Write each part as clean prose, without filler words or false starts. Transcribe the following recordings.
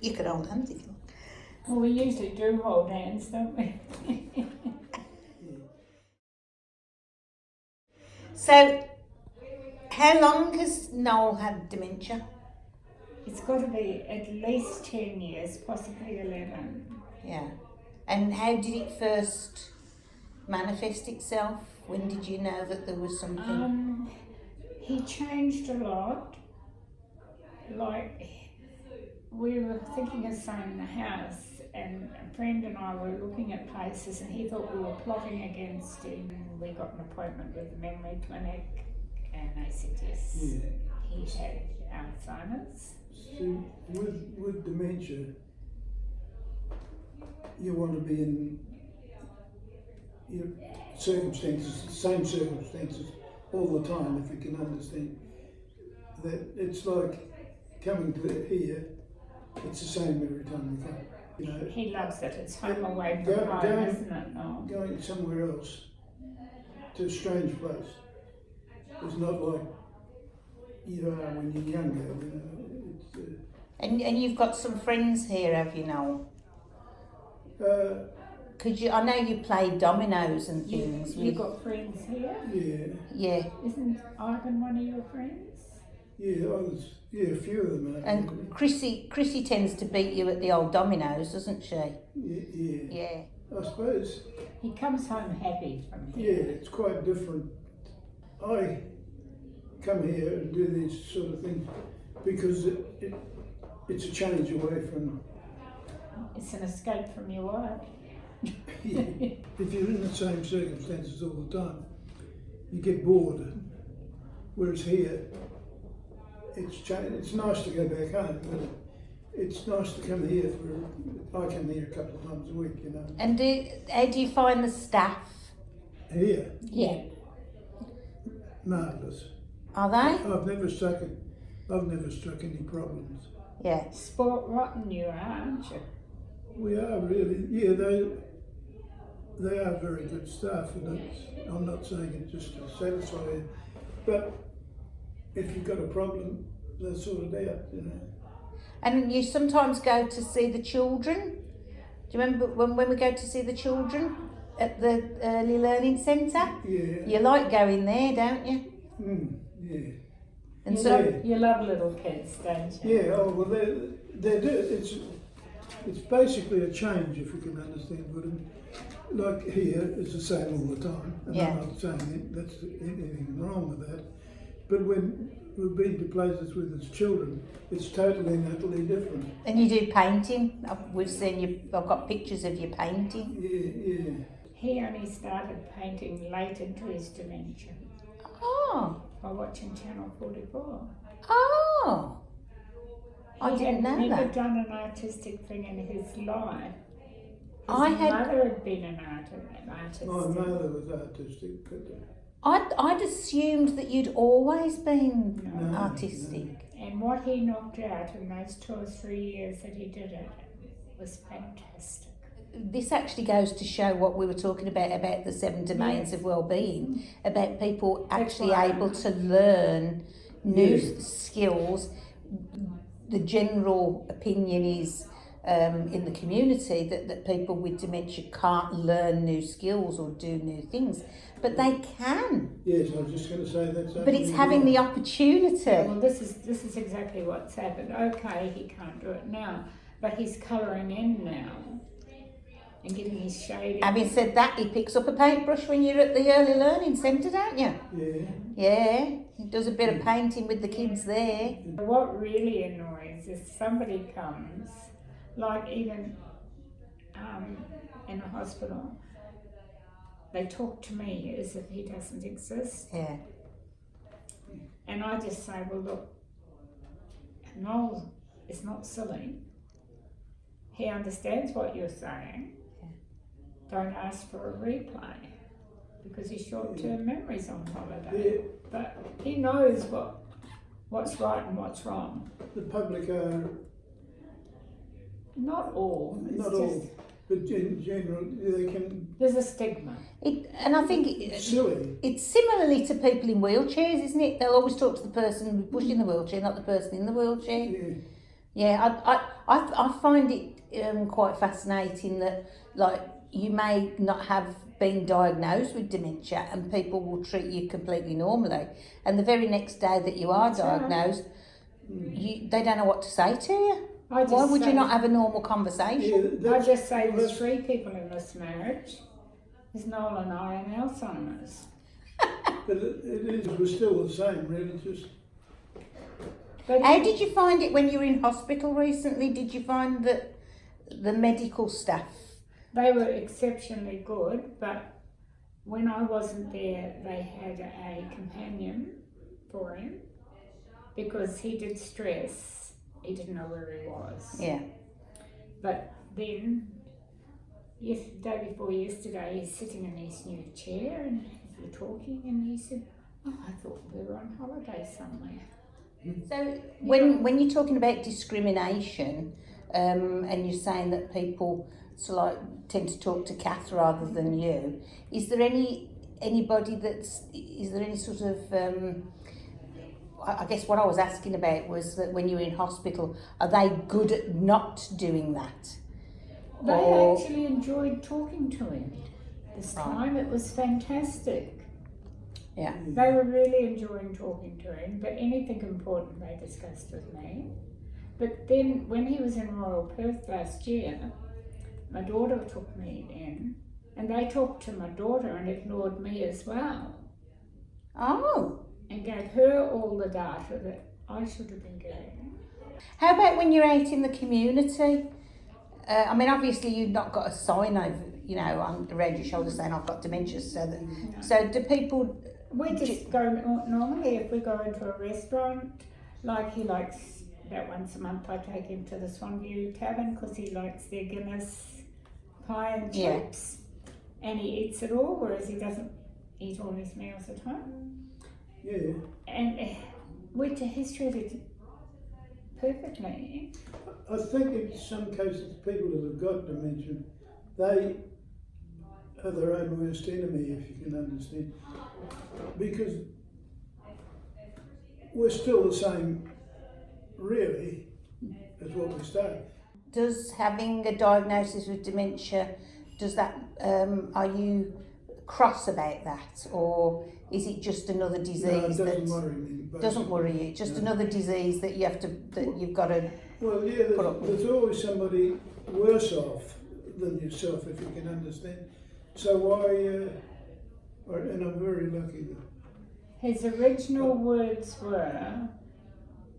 You could hold hands if you want. Well, we usually do hold hands, don't we? So, how long has Noel had dementia? It's got to be at least 10 years, possibly 11. Yeah. And how did it first manifest itself? When did you know that there was something? He changed a lot. Like, we were thinking of selling the house, and a friend and I were looking at places, and he thought we were plotting against him. We got an appointment with the memory clinic, and they said yes, he had Alzheimer's. See, with dementia, you want to be in your circumstances, the same circumstances all the time, if you can understand. That it's like coming to here, it's the same every time you come. You know, He loves it. It's home away from home, isn't it? No. going somewhere else, to a strange place, is not like you are when you're younger. You know, it's, And you've got some friends here, have you, Noel? Could you? I know you play dominoes and things. You got friends here? Yeah. Isn't Ivan one of your friends? A few of them are. And Chrissy tends to beat you at the old dominoes, doesn't she? Yeah. I suppose. He comes home happy from Yeah, here. it's quite different. I come here and do these sort of things because it's a change away from. It's an escape from your work. If you're in the same circumstances all the time, you get bored. Whereas here, it's nice to go back home, but it's nice to come here I come here a couple of times a week, you know. And how do you find the staff? Here? Yeah. Marvellous. Are they? I've never struck any problems. Yeah. Sport rotten you are, aren't you? We are really, they are very good staff, and I'm not saying it just to satisfy you, but if you've got a problem, they'll sort it out, you know. And you sometimes go to see the children. Do you remember when we go to see the children at the Early Learning Centre? Yeah. You like going there, don't you? Yeah. And so You love little kids, don't you? Yeah, well, they do. It's basically a change, if you can understand what I mean. Like here, it's the same all the time, and Yeah. I'm not saying that's anything wrong with that. But when we've been to places with its children, it's totally and utterly different. And you do painting. We've seen you. I've got pictures of you painting. Yeah. He only started painting late into his dementia Oh. by watching Channel 44. Oh. I didn't know He had never that. done an artistic thing in his life. His I had- mother had been an artist. My mother was artistic, but I'd assumed that you'd always been No, artistic. And what he knocked out in those 2 or 3 years that he did it was fantastic. This actually goes to show what we were talking about the 7 domains of well-being, about people actually able to learn new skills. The general opinion is in the community that people with dementia can't learn new skills or do new things, but they can. yes, I was just going to say that's. But it's having the opportunity. Well, this is exactly what's happened. Okay, he can't do it now, but he's colouring in now and getting his shading. Having said that, he picks up a paintbrush when you're at the Early Learning Centre, don't you? Yeah. Yeah, he does a bit of painting with the kids there. What really annoys is somebody comes, like even in a hospital, they talk to me as if he doesn't exist. Yeah. And I just say, well, look, Noel is not silly. He understands what you're saying. Don't ask for a replay because his short-term memory's on holiday. Yeah. But he knows what's right and what's wrong. The public are Not all. It's not just, all, but in general, they can. There's a stigma. And I think It's silly. it's similarly to people in wheelchairs, isn't it? They'll always talk to the person pushing the wheelchair, not the person in the wheelchair. Yeah. Yeah, I find it quite fascinating that, like, you may not have been diagnosed with dementia and people will treat you completely normally, and the very next day that you are That's right. diagnosed, they don't know what to say to you. I just Why would you say- not have a normal conversation? Yeah, I just say there's 3 people in this marriage. There's Noel and I and Alzheimer's. but we're still the same, really. Just But How did you find it when you were in hospital recently? Did you find that the medical staff? they were exceptionally good, but when I wasn't there, they had a companion for him because he did stress. He didn't know where he was. Yeah. But then, day before yesterday, he's sitting in his new chair and we're talking, and he said, "Oh, I thought we were on holiday somewhere." So when you're talking about discrimination, and you're saying that people tend to talk to Kath rather than you, is there any sort of I guess what I was asking about was that when you were in hospital, are they good at not doing that? They Or- actually enjoyed talking to him this time. It was fantastic. Yeah. They were really enjoying talking to him, but anything important they discussed with me. But then when he was in Royal Perth last year, my daughter took me in, and they talked to my daughter and ignored me as well, Oh. and gave her all the data that I should have been getting. How about when you're out in the community? I mean, obviously you've not got a sign over, around your shoulder saying I've got dementia. So do people? We just go normally if we go into a restaurant, like he likes about once a month. I take him to the Swan Tavern because he likes their Guinness pie and Yeah. chips, and he eats it all, whereas he doesn't eat all his meals at home. yeah. And he's treated perfectly. I think in some cases, people that have got dementia, they are their own worst enemy, if you can understand. Because we're still the same, really, as what we started. Does having a diagnosis with dementia, are you cross about that, or is it just another disease No, it doesn't that worry me. doesn't worry you? Just another disease that you've got to. Well, yeah, put up with. there's always somebody worse off than yourself, if you can understand. So why, and I'm very lucky that. His original words were,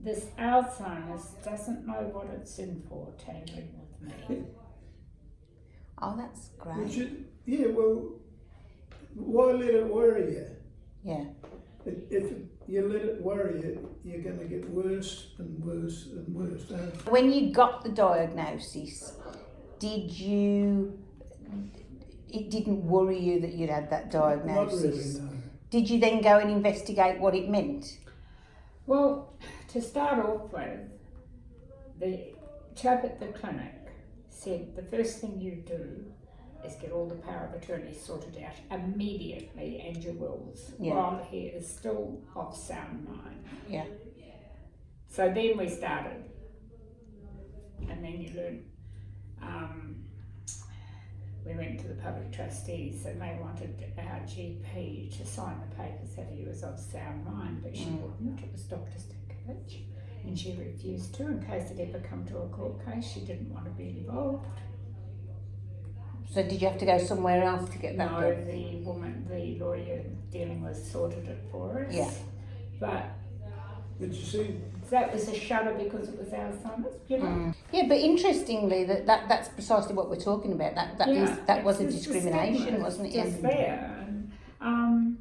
"This Alzheimer's doesn't know what it's in for, tangling with me." Oh, that's great. Which is, yeah, well, why let it worry you? Yeah. If you let it worry you, you're going to get worse and worse and worse. When you got the diagnosis, it didn't worry you that you'd had that diagnosis? Not really, no. Did you then go and investigate what it meant? Well, to start off with, the chap at the clinic said the first thing you do is get all the power of attorney sorted out immediately and your wills while he is still of sound mind. Yeah. So then we started, and then you learn. We went to the public trustees and they wanted our GP to sign the papers that he was of sound mind, but she wouldn't. It was Dr. Stankovic, and she refused to. In case it ever come to a court case, she didn't want to be involved. So did you have to go somewhere else to get that No, done? the lawyer dealing with sorted it for us. Yeah. But But you see, that was a shudder because it was Alzheimer's, you know. Yeah, but interestingly, that's precisely what we're talking about. That was a it's the discrimination, stigma, wasn't it? it's just there. And,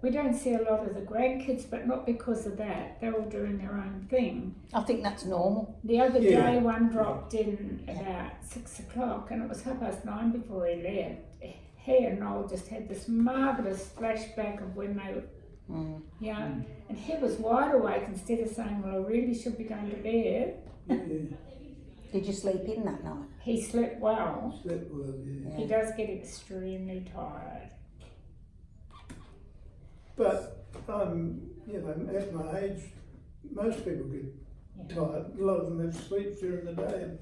we don't see a lot of the grandkids, but not because of that. They're all doing their own thing. I think that's normal. The other Yeah. day, one dropped in about 6 o'clock, and it was 9:30 before he left. He and Noel just had this marvellous flashback of when they were young, and he was wide awake instead of saying, "Well, I really should be going to bed." yeah, Did you sleep in that night? He slept well. slept well, yeah. He does get extremely tired. But you know, at my age, most people get tired. A lot of them have sleep during the day and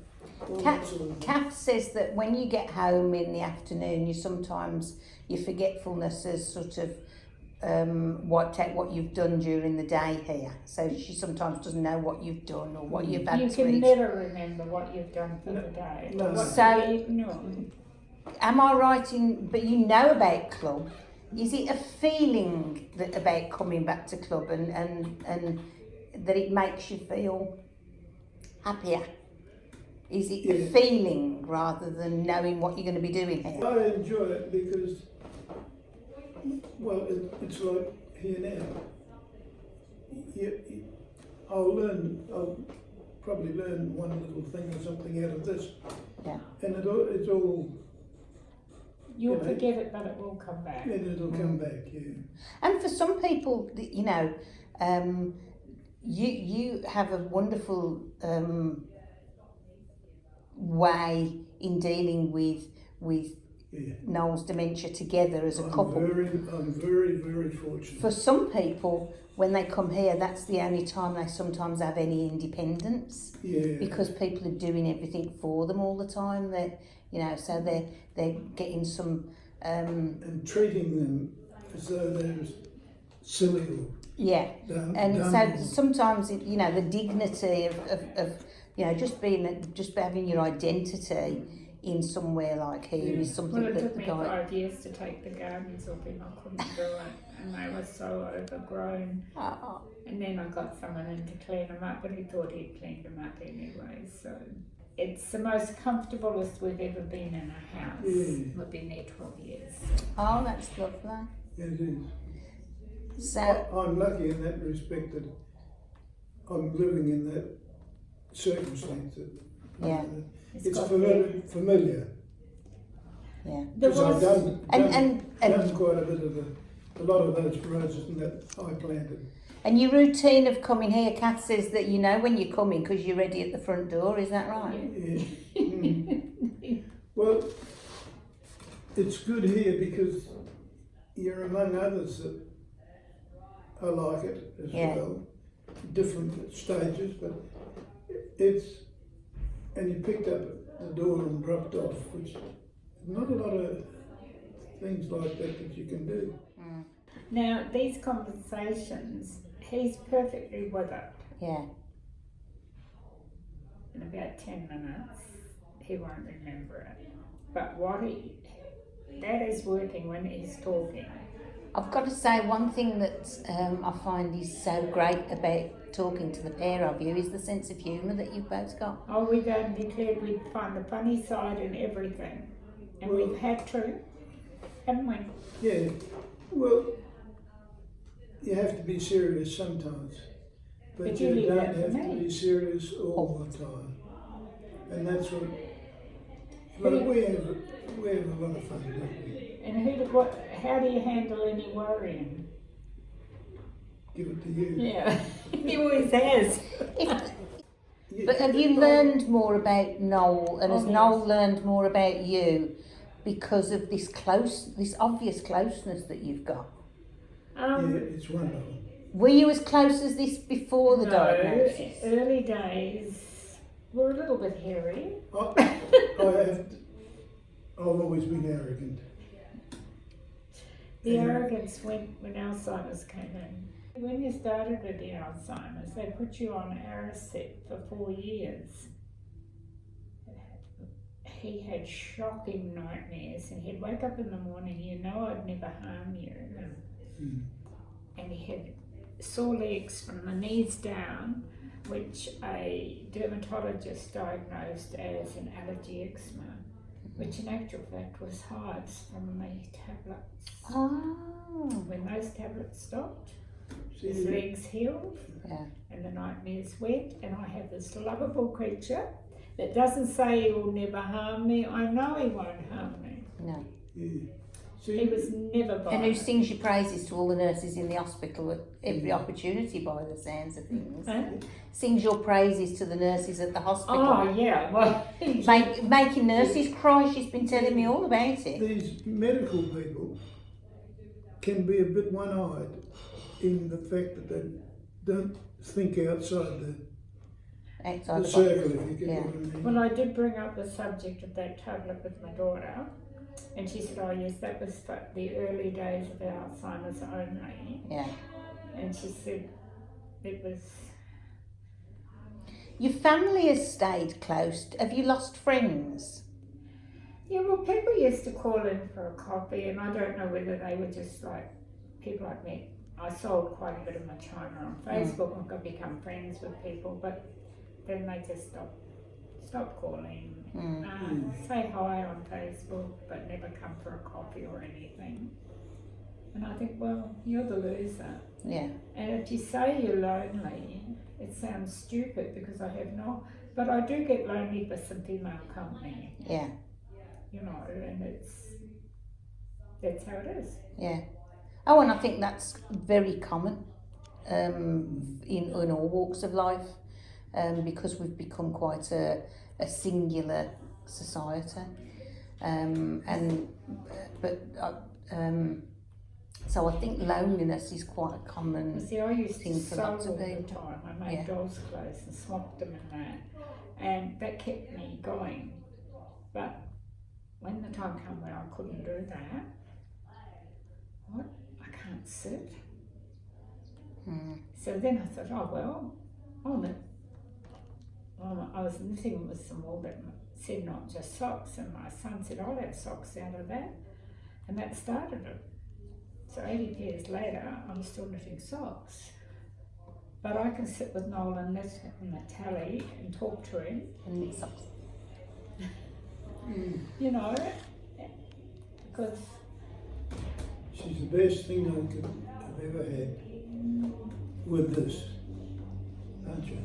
all that sort of thing. Kath says that when you get home in the afternoon, your forgetfulness has sort of wiped out what you've done during the day here. So she sometimes doesn't know what you've done or what you've had You to can eat. never remember what you've done for the day. No. What So- you've eaten. Am I right in, but you know about club, is it a feeling about coming back to club and that it makes you feel happier? Is it a feeling rather than knowing what you're going to be doing here? I enjoy it because, well, it's like here now. I'll probably learn one little thing or something out of this. Yeah. And it's all, You'll you know, forget it, but it will come back. and it'll come back, yeah. And for some people, you know, you have a wonderful way in dealing with Yeah. Noel's dementia together as a couple. I'm very, very fortunate. For some people, when they come here, that's the only time they sometimes have any independence, Yeah. because people are doing everything for them all the time. That, you know, so they're getting some And treating them as though they're silly or yeah. dumb. And dumb so sometimes, you know, the dignity of you know, just having your identity in somewhere like here is something Well, it that took the me guy. 5 years to take the gardens up and I couldn't do it. And they were so overgrown. Oh, And then I got someone in to clean them up, but he thought he'd cleaned them up anyway. So it's the most comfortablest we've ever been in a house. Yeah. We've been there 12 years. oh, that's lovely. It is. So I'm lucky in that respect that I'm living in that circumstance. yeah, It's got familiar. yeah. There Because I've was, done quite a bit of a lot of those roses that I planted. And your routine of coming here, Kath says that you know when you're coming because you're ready at the front door. Is that right? Yeah. Mm. Well, it's good here because you're among others that I like it as Yeah. well. Different stages, but and you picked up the door and dropped off, which not a lot of things like that you can do. now, these conversations, he's perfectly with it. Yeah. In about 10 minutes, he won't remember it. But that is working when he's talking. I've got to say, one thing that I find is so great about talking to the pair of you is the sense of humour that you've both got. Oh, we declared we'd find the funny side in everything. And we've had to, haven't we? Yeah, well, you have to be serious sometimes, but But you you leave don't that for have to me. be serious all the time. And that's what, like, we have a lot of fun, don't we? And how do you handle any worrying? Give it to you. Yeah, he always has. But have you learned more about Noel, and has Oh, yes. Noel learned more about you because of this obvious closeness that you've got? Yeah, it's wonderful. Were you as close as this before the diagnosis? Early days were a little bit hairy. I've always been arrogant. The arrogance went when Alzheimer's came in. When you started with the Alzheimer's, they put you on Aricept for 4 years. He had shocking nightmares, and he'd wake up in the morning, you know I'd never harm you. And he had sore legs from the knees down, which a dermatologist diagnosed as an allergy eczema, which in actual fact was hives from the tablets. Oh, When those tablets stopped, See, his legs healed yeah. and the nightmares went, and I have this lovable creature that doesn't say he will never harm me. I know he won't harm me. No. yeah. See, He was never And who violent. sings your praises to all the nurses in the hospital at every opportunity, by the sounds of things. Huh? Sings your praises to the nurses at the hospital. Oh yeah, well, Making nurses cry, she's been telling me all about it. these medical people, can be a bit one-eyed in the fact that they don't think outside Outside the the circle, box. if you get Yeah. what I mean. Well, I did bring up the subject of that tablet with my daughter, and she said, "Oh yes, that was for the early days of Alzheimer's only." Yeah. And she said it was. Your family has stayed close. Have you lost friends? Yeah, well, people used to call in for a coffee, and I don't know whether they were just like people like me. I sold quite a bit of my china on Facebook and got become friends with people, but then they just stopped calling. Say hi on Facebook, but never come for a coffee or anything. And I think, well, you're the loser. Yeah. And if you say you're lonely, it sounds stupid because I have not. But I do get lonely with some female company. Yeah. You know, and that's how it is. Yeah. Oh, and I think that's very common in all walks of life, because we've become quite a singular society, so I think loneliness is quite a common See, I used to thing for sew lots all of the people. time. I made dolls' clothes and swapped them in that, and that kept me going. But when the time came when I couldn't do that, what? I can't sit. So then I thought, oh well, I was knitting with some wool that said not just socks, and my son said, I'll have socks out of that, and that started it. So 80 years later, I'm still knitting socks. But I can sit with Noel and knit in the tally and talk to him. And knit socks. You know, because She's the best thing I've ever had with this, aren't you?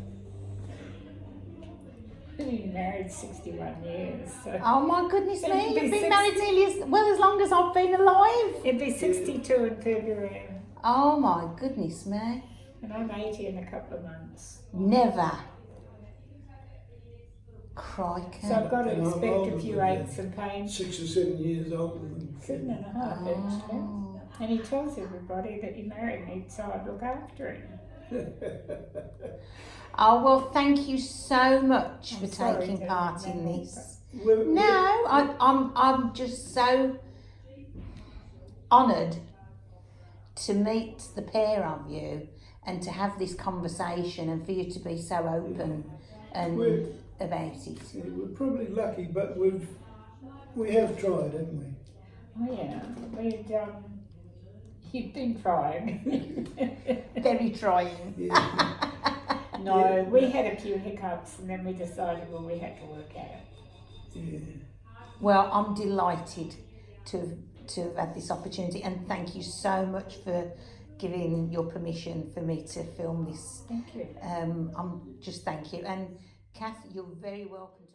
I've been married 61 years. So Oh my goodness It'd me, be you've been 60 married nearly as long as I've been alive. it'd be 62 in February, Oh my goodness me. and I'm 80 in a couple of months. Never. Crikey. So I've got to And I'm expect older a few than aches and pains. 6 or 7 years older than 7.5 actually. And he tells everybody that he married me so I'd look after him. Oh well, thank you so much I'm for sorry taking to part in remember, this. Well, No, I'm just so honoured to meet the pair of you and to have this conversation and for you to be so open and about it. Yeah, we're probably lucky, but we have tried, haven't we? Oh yeah, you've been trying. Very trying. Yeah. No, we had a few hiccups and then we decided, well, we had to work at it. Yeah. Well, I'm delighted to have had this opportunity, and thank you so much for giving your permission for me to film this. Thank you. I'm just thank you, and Kath, you're very welcome to.